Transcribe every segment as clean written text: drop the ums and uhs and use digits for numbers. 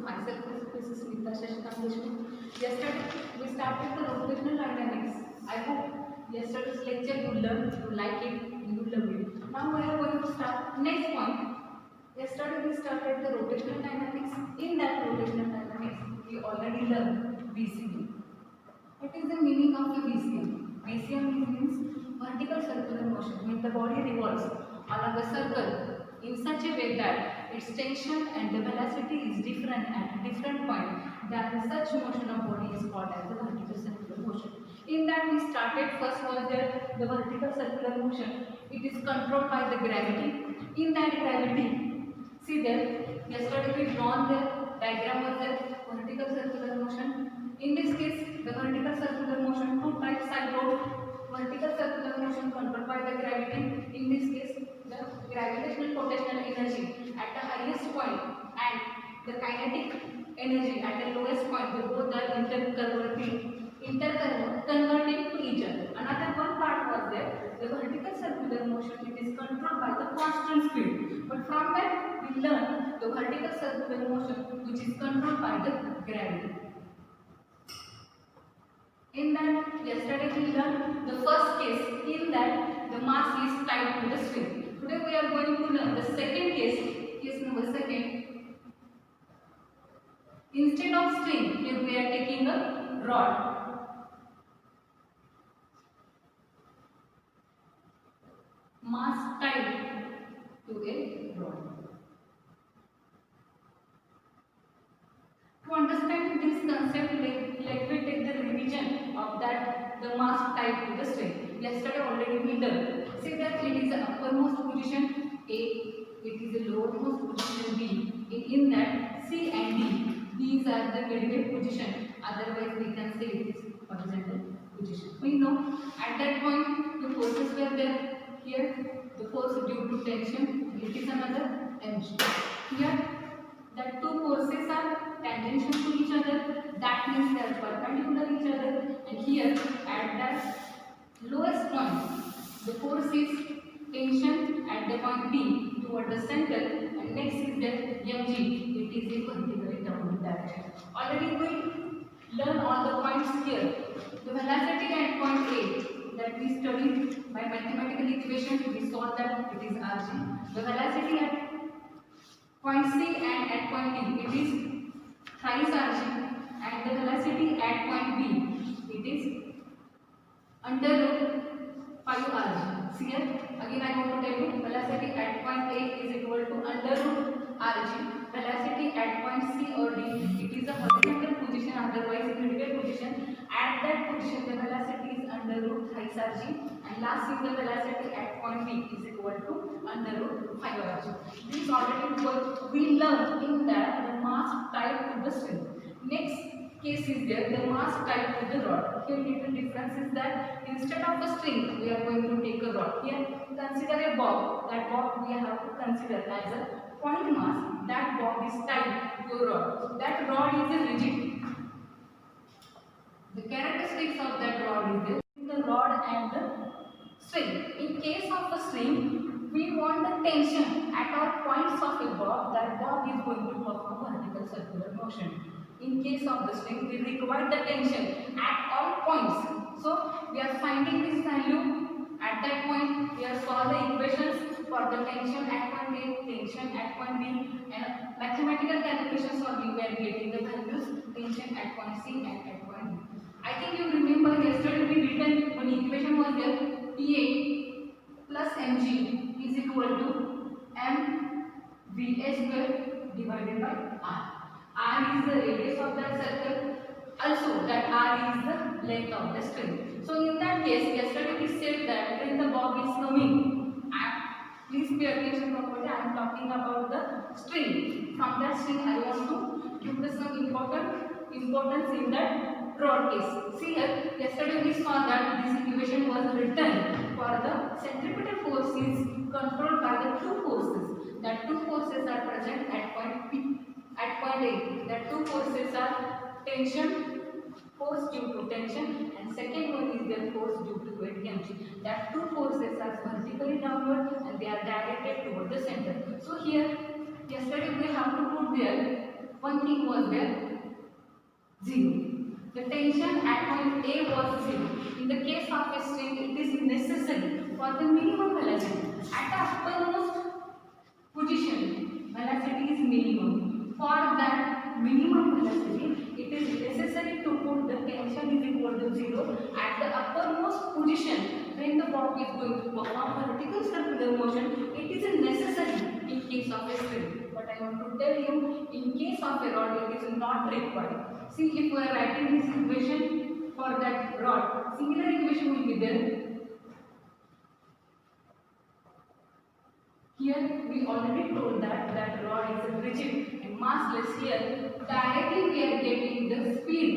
Myself is Smita Shashikant Deshmukh. Yesterday we started the rotational dynamics. I hope yesterday's lecture you learned, you like it, you love it. Now we are going to start next point. Yesterday we started the rotational dynamics. In that rotational dynamics, we already learned VCM. What is the meaning of the VCM? VCM means vertical circular motion. Means the body revolves along a circle in such a way that its tension and the velocity is different at different point. Then such motion of body is called as the vertical circular motion. In that we started first was there the vertical circular motion. It is controlled by the gravity. In that gravity, see there, yesterday we drawn the diagram of the vertical circular motion. In this case, the vertical circular motion, two types I wrote. Vertical circular motion controlled by the gravity. In this case, the gravitational potential energy at the highest point and the kinetic energy at the lowest point. They both are interconverting to each other. Another one part was there. The vertical circular motion it is controlled by the constant speed. But from that we learn the vertical circular motion which is controlled by the gravity. In that, yesterday we learned the first case. In that, the mass is tied to the string. Today we are going to learn the second case. Case number second. Instead of string, here we are taking a rod. Mass tied to a rod. To understand this concept, let me take the revision of that the mass tied to the string. Yesterday already we learned. See that it is the uppermost position A, it is the lowermost position B. In that C and D, these are the midway position. Otherwise we can say it is horizontal position. We know at that point the forces were there. Here the force due to tension, it is another mg. Here that two forces are tangential to each other, that means they are perpendicular each other, and here at that lowest point the force is tension at the point B toward the center, and next is the mg, it is a vertically downward direction. Already we learn all the points here. The velocity at point A that we studied by mathematical equation, we saw that it is rg. The velocity at point C and at point D, it is thrice rg, and the velocity at point B, it is under root 5 rg. See here, again I want to tell you, velocity at point A is equal to under root rg. Velocity at point C or D, it is a horizontal position, otherwise vertical position. At that position, the velocity is under root thrice rg, and last is the velocity at point B is equal to under root 5 rg. This already we learned in that the mass tied to the string. Next case is there the mass tied to the rod. Here little difference is that instead of a string we are going to take a rod. Here consider a bob. That bob we have to consider as a point mass. That bob is tied to a rod. That rod is a rigid. The characteristics of that rod is the rod and the string. In case of a string, we want the tension at all points of a bob. That bob is going to perform vertical circular motion. In case of the string, we require the tension at all points. So we are finding this value at that point. We are solve the equations for the tension at point A, tension at point B, and mathematical calculations for we are getting the values tension at point C and at point B. I think you remember yesterday we written one equation was there, PA plus mg is equal to mva square divided by r. R is the radius of that circle, also that r is the length of the string. So in that case, yesterday we said that when the bob is coming, please pay attention properly, I am talking about the string. From that string I want to give the some importance in that rod case. See here, yesterday we saw that this equation was written for the centripetal force is controlled by the two forces. That two forces are present at point P. At point A, that two forces are tension, force due to tension, and second one is their force due to weight mg. That two forces are vertically downward and they are directed toward the center. So here, yesterday we have to put there one thing was there, 0. The tension at point A was 0. In the case of a string, it is necessary for the minimum velocity at the uppermost position. Velocity is minimum. For that minimum velocity, it is necessary to put the tension is equal to 0 at the uppermost position. When the body is going to perform vertical circular motion, it is necessary in case of a string. But I want to tell you, in case of a rod, it is not required. See, if we are writing this equation for that rod, similar equation will be there. Here we already told that that rod is rigid and massless. Here directly we are getting the speed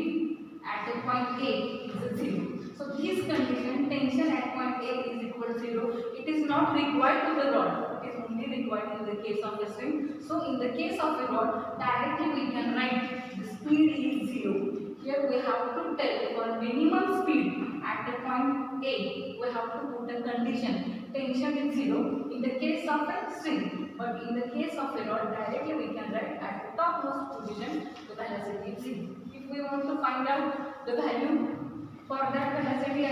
at the point A is 0. So this condition, tension at point A is equal to 0. It is not required to the rod. It is only required in the case of a string. So in the case of a rod, directly we can write the speed is 0. Here we have to tell for minimum speed at the point A, we have to put a condition, tension is 0 in the case of a string. But in the case of a rod, directly we can write at the topmost position, the velocity is 0. If we want to find out the value for that velocity,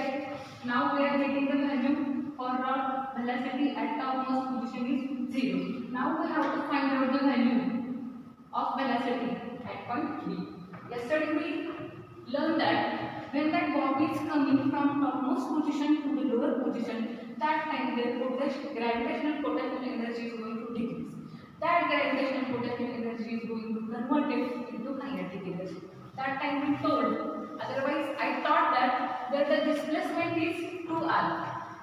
now we are getting the value for rod velocity at topmost position is 0. Now we have to find out the value of velocity at point B. Yesterday we learned that when that bob is coming from topmost position to the lower position, that time their gravitational potential energy is going to decrease. That gravitational potential energy is going to convert it into kinetic energy. That time we told. Otherwise, I thought that where the displacement is 2r.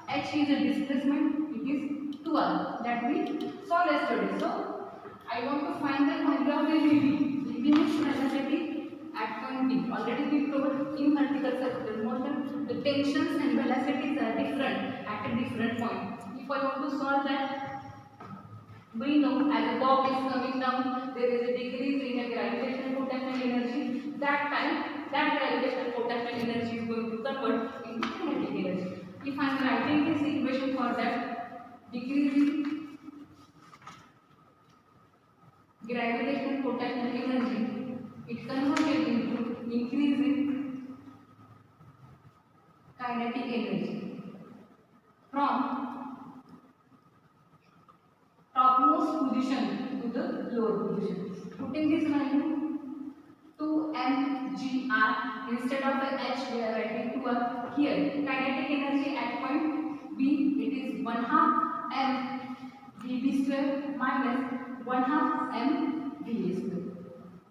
H is a displacement, it is 2r. That we saw yesterday. So, I want to find the value of the dV. dV means velocity at point B. Already we told in vertical circular motion, the tensions and velocities are different at a different point. If I want to solve that, we know as the bob is coming down, there is a decrease in a gravitational potential energy. That time, that gravitational potential energy is going to convert into kinetic energy. If I am writing this equation for that, decreasing gravitational potential energy, it converted into increasing kinetic energy from topmost position to the lower position. Putting this value 2mgr instead of the h we are writing 2r. Here kinetic energy at point B, it is 1/2 m dv square minus 1/2 m dv square.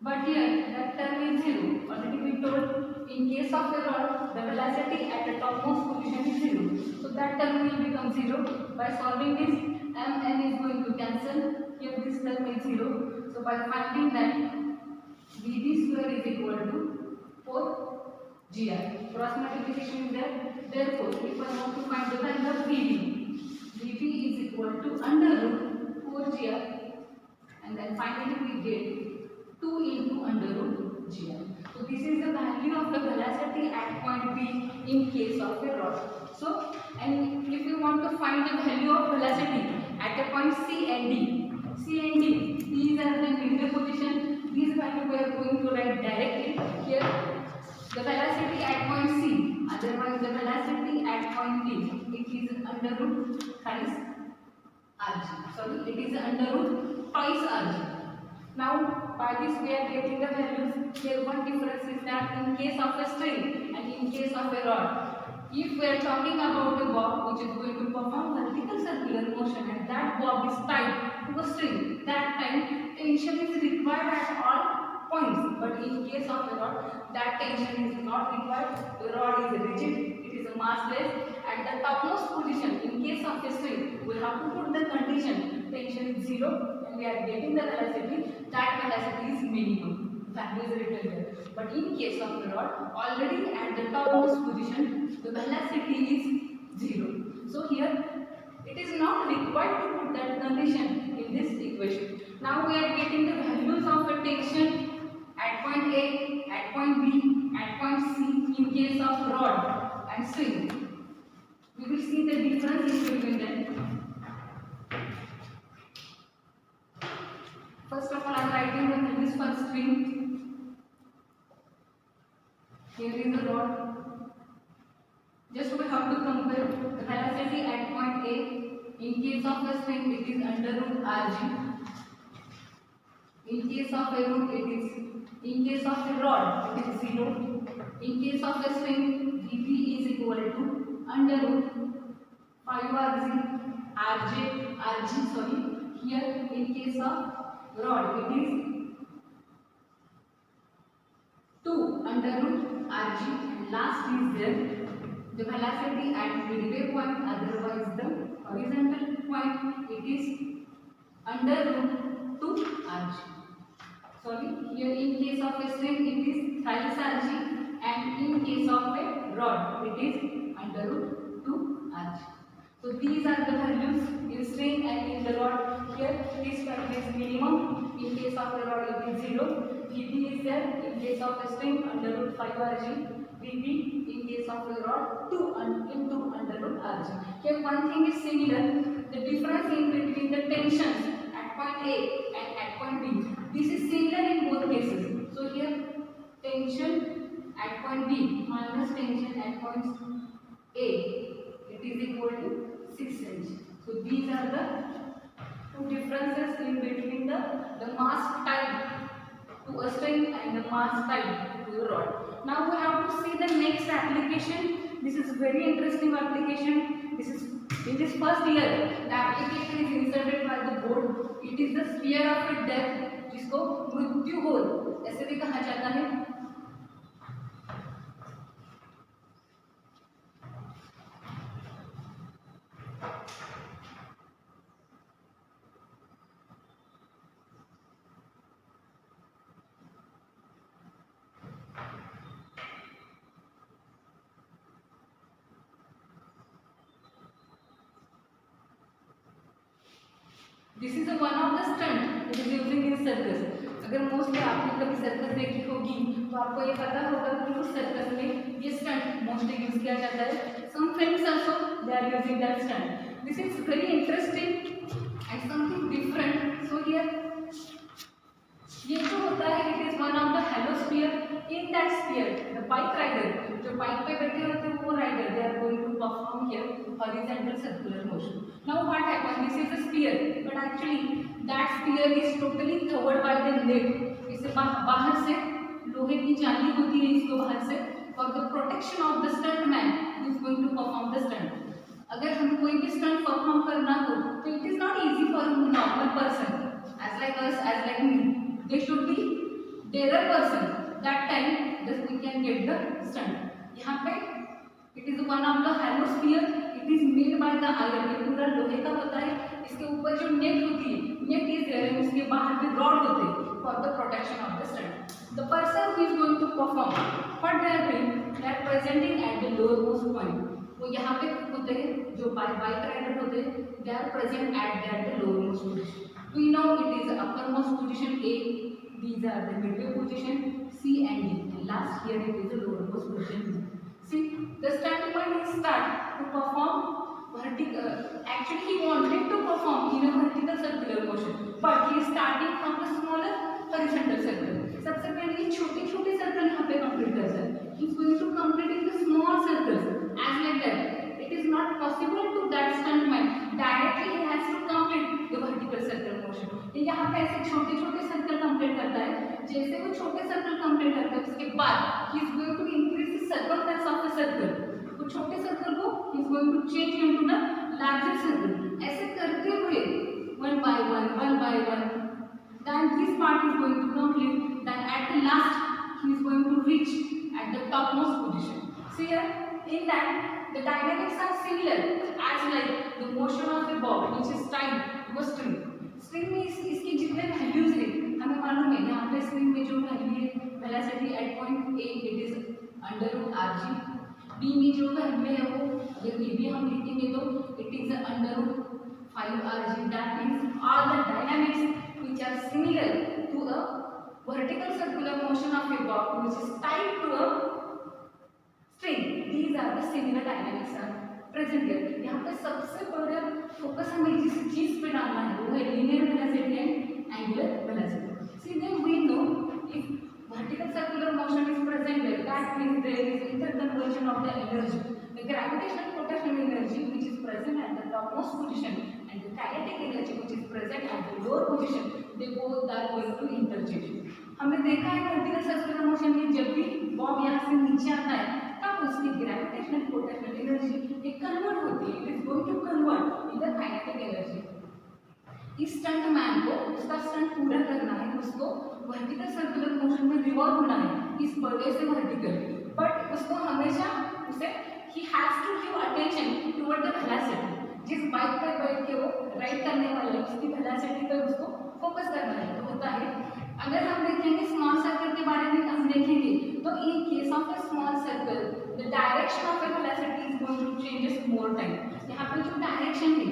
But here that term is 0. Already we told in case of a rod, the velocity at the topmost position is 0. So that term will become 0. By solving this, m is going to cancel. Here this term is 0. So by finding that dv square is equal to 4gr. Cross multiplication is there. Therefore, if I want to find the value of dv, dv is equal to under root 4gr, and then finally we get 2 into under root gr. So this is the value of the velocity at point B in case of a rod. So, and if you want to find the value of velocity at the point C and D, these are the middle position. These value we are going to write directly here. The velocity at point C, otherwise the velocity at point D, it is under root times rg. Sorry, it is under root twice rg. Now, by this we are getting the values. Here one difference is that in case of a string and in case of a rod, if we are talking about a bob which is going to perform vertical circular motion and that bob is tied to a string, that time tension is required at all points. But in case of a rod, that tension is not required. The rod is rigid, it is a massless. At the topmost position, in case of a string, we have to put the condition tension is 0 and we are getting the velocity. That velocity is minimum. Value is written there. But in case of the rod, already at the topmost position, the velocity is 0. So here, it is not required to put that condition in this equation. Now we are getting the values of the tension at point A, at point B, at point C in case of rod and string. We will see the difference in between them. First of all, I am writing the values for string. velocity at point A. In case of a string, it is under root rg. In case of a root, it is. In case of a rod, it is 0. In case of a string, Vp is equal to under root 5rg rg. Sorry. Here, in case of rod, it is 2 under root rg. And last is there the velocity at midway point, otherwise the horizontal point, it is under root 2 rg. Sorry, here in case of a string it is thrice rg, and in case of a rod it is under root 2 rg. So these are the values in string and in the rod. Here this value is minimum. In case of a rod it is 0. Vp is there. In case of a string under root 5 rg. Vp in case of a rod 2 into under root rg. Here one thing is similar. The difference in between the tensions at point A and at point B. This is similar in both cases. So here tension at point B minus tension at point A, it is equal to 6 cm. So these are the two differences in between the mass type to a string and the mass type to a rod. Now we have to see the next application. This is very interesting application. This is in this first year. The application is inserted by the board. It is the sphere of a death, जिसको मृत्यु गोल ऐसे भी कहा जाता है. This is one of the stunt that is using in circus. अगर mostly आपने कभी सर्कस देखी होगी तो आपको ये पता होगा कि उस सर्कस में ये स्टंट मोस्टली यूज किया जाता है. Some films also they are using that stunt. This is very interesting and something different. So here ये जो होता है it is one of the halosphere. In that sphere the bike rider जो bike पे बैठे होते हैं वो rider they are going to perform here horizontal circular motion. Now what happens? This is a sphere, but actually that sphere is totally covered by the net. इसे बाहर से लोहे की जाली होती है इसको बाहर से. For the protection of the stuntman who is going to perform the stunt. अगर हम कोई भी stunt perform करना हो तो it is not easy for a normal person as like us, as like me. They should be darer person. That time that we can get the stunt. यहाँ पे it is one of the halosphere. It is made by the iron. ये पूरा लोहे का होता है. इसके ऊपर जो नेट होती है, नेट इज देयर, उसके बाहर भी रॉड होते हैं for the protection of the stunt. The person who is going to perform, what they are doing, they are presenting at the lowermost point. वो यहाँ पे होते हैं जो बाइक राइडर होते हैं, they are present at the lowermost position. We know it is the uppermost position A. These are the midway position C and D. And last here it is the lowermost position B. See, the stuntman is start to perform vertical. Actually, he wanted to perform in a vertical circular motion, but he is starting from the smaller horizontal circle. सबसे पहले ये छोटे-छोटे circle यहाँ पे complete करता है. He is going to complete in the small circles as like that. It is not possible to that stuntman directly. He has to complete the vertical circular motion. ये यहाँ पे ऐसे छोटे-छोटे सर्कल कंप्लीट करता है. जैसे वो छोटे सर्कल कंप्लीट करता है उसके बाद he is going to increase the circumference of the circle. वो छोटे सर्कल को he is going to change into the larger circle. ऐसे करते हुए one by one, then this part is going to complete. Then at the last he is going to reach at the topmost position. See here, in that the dynamics are similar as like the motion of the ball which is tied to a string. String में इसके जितने values हैं हमें मालूम है. यहाँ पे string में जो value है velocity at point A it is under root rg. B में जो value है वो अगर B भी हम लिखेंगे तो it is under root 5 rg. That means all the dynamics which are similar to a vertical circular motion of a ball which is tied to a string. These are the similar dynamics are present here. यहाँ पे सबसे बड़ा focus हमें जिस चीज पे डालना है वो है linear velocity and angular velocity. See then we know if vertical circular motion is present there, that means there is interconversion of the energy. The gravitational potential energy which is present present at the topmost position and the kinetic energy which is present at the lower position, they both are going to interchange. हमने देखा है vertical circular motion में जब भी Bob यहाँ से नीचे आता है तब उसकी ग्रेविटेशनल पोटेंशियल एनर्जी एक कन्वर्ट होती है, it is going to convert in the kinetic energy. इस स्टंट मैन को उसका स्टंट पूरा करना है, उसको वर्टिकल सर्कुलर मोशन में रिवॉल्व होना है इस पर्दे से वर्टिकल, बट उसको हमेशा उसे he has to give attention toward the velocity, जिस बाइक पर बैठ के वो राइड करने वाला है उसकी वेलोसिटी पर उसको फोकस करना है। तो होता है अगर हम देखेंगे स्मॉल सर्कल के बारे में हम देखेंगे तो in case of a small circle the direction of a velocity is going to changes more time. यहाँ पे जो डायरेक्शन है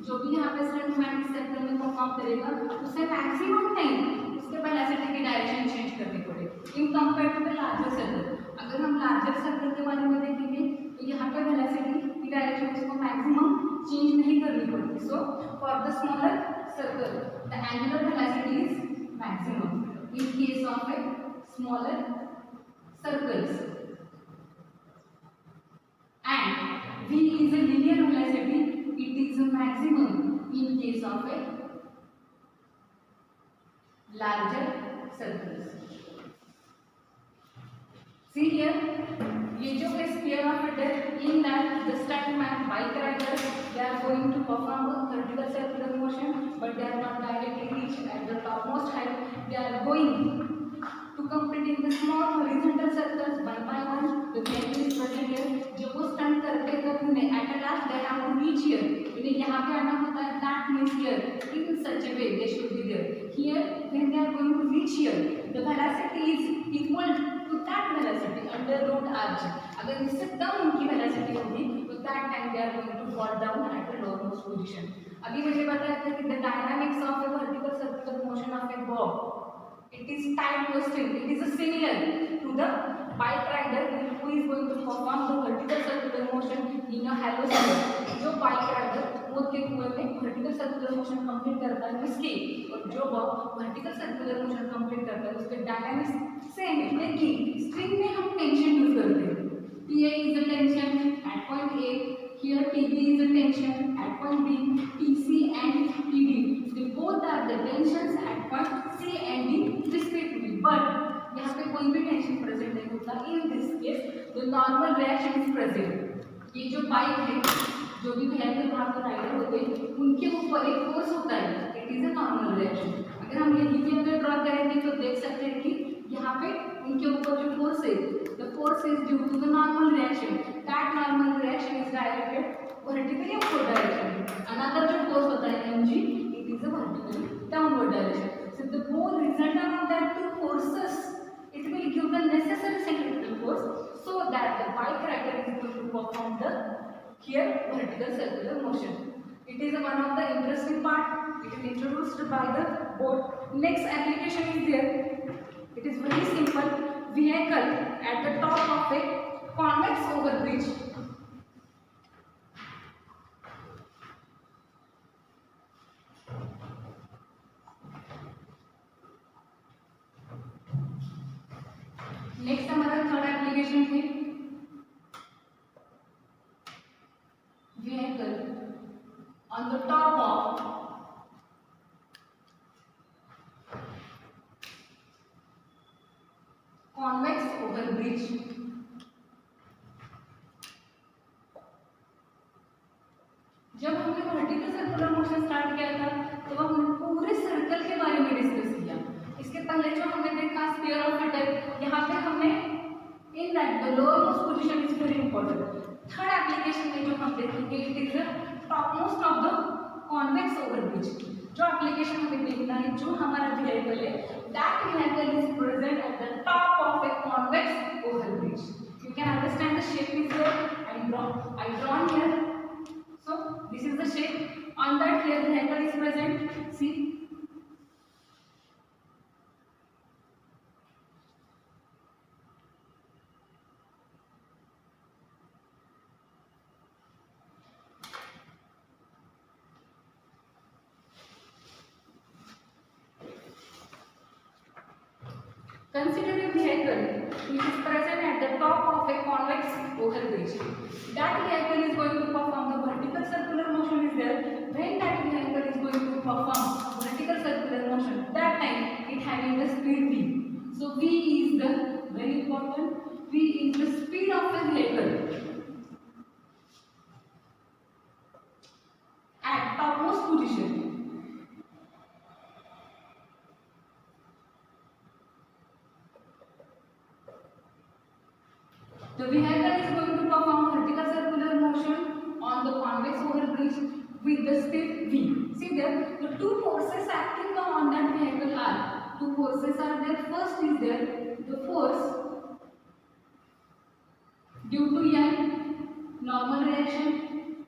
जो भी यहाँ पे स्टंट मैन इस सर्कल में परफॉर्म करेगा उसे मैक्सिमम टाइम उसके वेलोसिटी की डायरेक्शन चेंज करनी पड़ेगी in compare to the larger circle. अगर हम लार्जर सर्कल के बारे में देखेंगे तो यहाँ पे वेलोसिटी की डायरेक्शन उसको मैक्सिमम चेंज नहीं करनी पड़ती। So for the smaller circle the angular velocity is maximum in case of a smaller circles, and V is a linear velocity, it is a maximum in case of a larger circles. See here, ये जो sphere of a death in that the stuntman bike rider they are going to perform a vertical circular motion, but they are not directly reached at the topmost height. They are going to complete the small horizontal circles one by one. The vehicle is present here. जब वो stunt करते करते at the last they have to reach here. इन्हें यहाँ पे आना होता है, that means here in such a way they should be there. Here when they are going to reach here, the velocity is equal to that velocity under root arch. अगर इससे कम उनकी velocity होगी तो that time they are going to fall down at the lowermost position. अभी मैंने बताया था कि the dynamics of a vertical circular motion of a bob, it is tied to a string. It is similar to the bike rider who is going to perform the vertical circular motion in a hollow sphere. जो bike rider मोड़ के कुएं में vertical circular motion complete करता है उसकी, और जो bob vertical circular motion complete करता है उसके dynamics same है, लेकिन string में हम tension use करते हैं। TA is the tension at point A, here TB is the tension at point B, TC and TD they both are the tensions at point C and D respectively, but यहाँ पे कोई भी tension present नहीं होता। In this case the normal reaction is present. ये जो bike है जो भी व्हीकल वहाँ पर राइडर होते हैं उनके ऊपर एक फोर्स होता है, it is a normal reaction. अगर हम ये भी अगर ड्रॉ करेंगे तो देख सकते हैं कि यहाँ पे उनके ऊपर जो फोर्स है the force is due to the normal reaction, that normal reaction is directed vertically upward direction. Another जो फोर्स होता है mg it is a vertically downward direction. So the whole resultant of that two forces, it will give the necessary centrifugal force so that the bike rider is going to perform the here vertical circular motion. It is one of the interesting part. It is introduced by the board. Next application is there. It is very simple. Vehicle at the top of a convex overbridge. Next हमारा third application है vehicle on the top of convex overbridge. जब हमने vertical circular motion start किया था तो हमने पूरे circle के बारे में डिस्कस किया। इसके पहले जो हमने देखा स्फीयर ऑफ अ डेप्थ, यहाँ पे हमने in that the lowermost position is very important. Third application में जो हम देखेंगे it is the topmost of the convex overbridge. जो एप्लीकेशन हमें देखना है जो हमारा व्हीकल है that vehicle is present at the top of a convex overbridge. You can understand the shape is there, I drawn here. So this is the shape. On that here the vehicle is present. See. Consider a vehicle which is present at the top of a convex overbridge. That vehicle is going to perform the vertical circular motion is there. When that vehicle is going to perform vertical circular motion, that time it having the speed v. So v is the very important. V is the speed of the vehicle at topmost position. The vehicle is going to perform vertical circular motion on the convex overbridge with the speed v. See there, the two forces acting on that vehicle are, two forces are there. First is there the force due to N, normal reaction.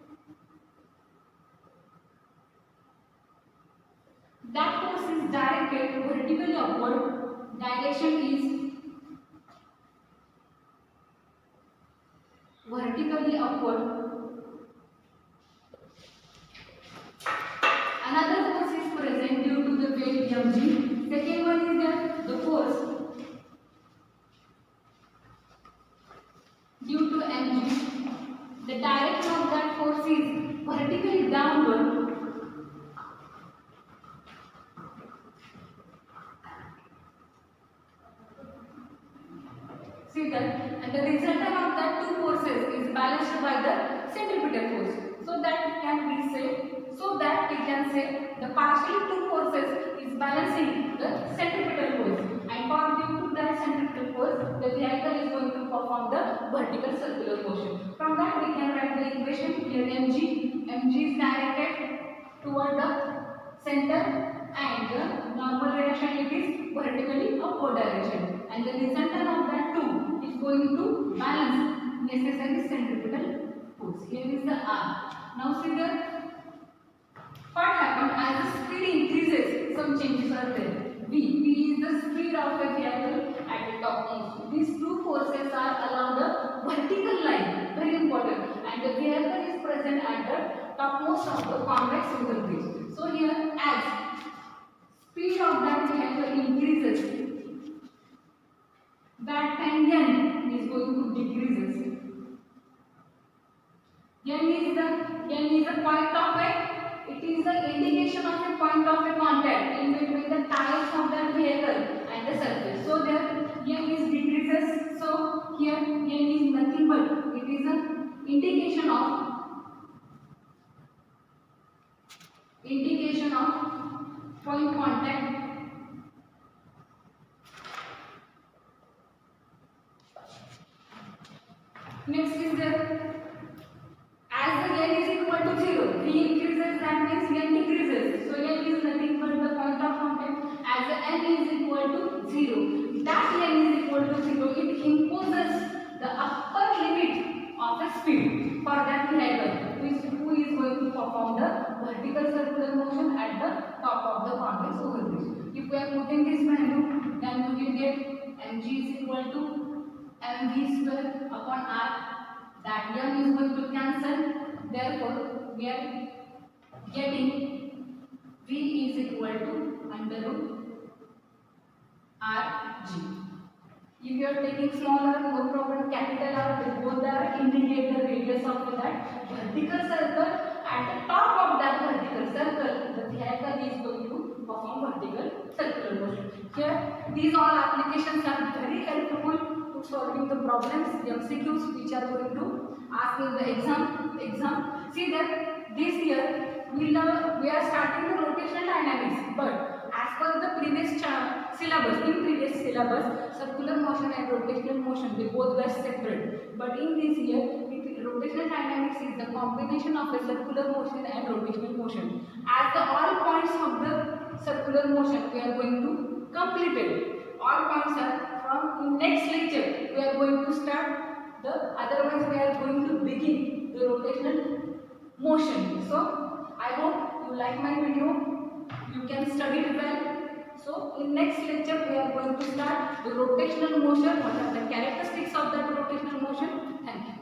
That force is directed vertically upward. Direction is vertically upward. Another force is present due to the weight mg. Second one is there the force due to mg. The direction of that force is vertically downward. See that, and the resultant of that two forces is balanced by the centripetal force. So that we can say the partially two forces is balancing the centripetal force, and for due to that centripetal force, the vehicle is going to perform the vertical circular motion. From that we can write the equation here. mg is directed toward the center, and the normal direction it is vertically upward direction, and the resultant of that two is going to balance necessary centripetal force. Here is the R. Now see the what happened as the speed increases, some changes are there. V is the speed of a vehicle at the topmost. These two forces are along the vertical line, very important, and the vehicle is present at the topmost of the convex overbridge. So here as speed of that vehicle increases, that time n is going to decreases. N is the point of a, it is the indication of a point of a contact in between the tires of that vehicle and the surface. So there n is decreases. So here n is nothing but it is an indication of point contact. Next is there, as the n is equal to 0, v increases, that means n decreases. So n is nothing but the point of contact. As the n is equal to 0, that n is equal to 0, it imposes the upper limit of the speed for that vehicle, who is going to perform the vertical circular motion at the top of the convex overbridge. If we are putting this value, then we will get mg is equal to mv square upon r. That n is going to cancel. Therefore, we are getting v is equal to under root rg. If you are taking smaller, no problem, capital R, they both are indicate the radius of that vertical circle. At the top of that vertical circle, the vehicle is going to perform vertical circular motion. Here, these all applications are very helpful to solving the problems, MCQs, which are going to ask in the exam. See that this year we are starting the rotational dynamics, but as per the previous syllabus, circular motion and rotational motion, they both were separate. But in this year, rotational dynamics is the combination of a circular motion and rotational motion. As the all points of the circular motion we are going to complete it. All points are from in next lecture we are going to start the, otherwise we are going to begin the rotational motion. So I hope you like my video, you can study it well. So in next lecture we are going to start the rotational motion, what are the characteristics of that rotational motion. Thank you.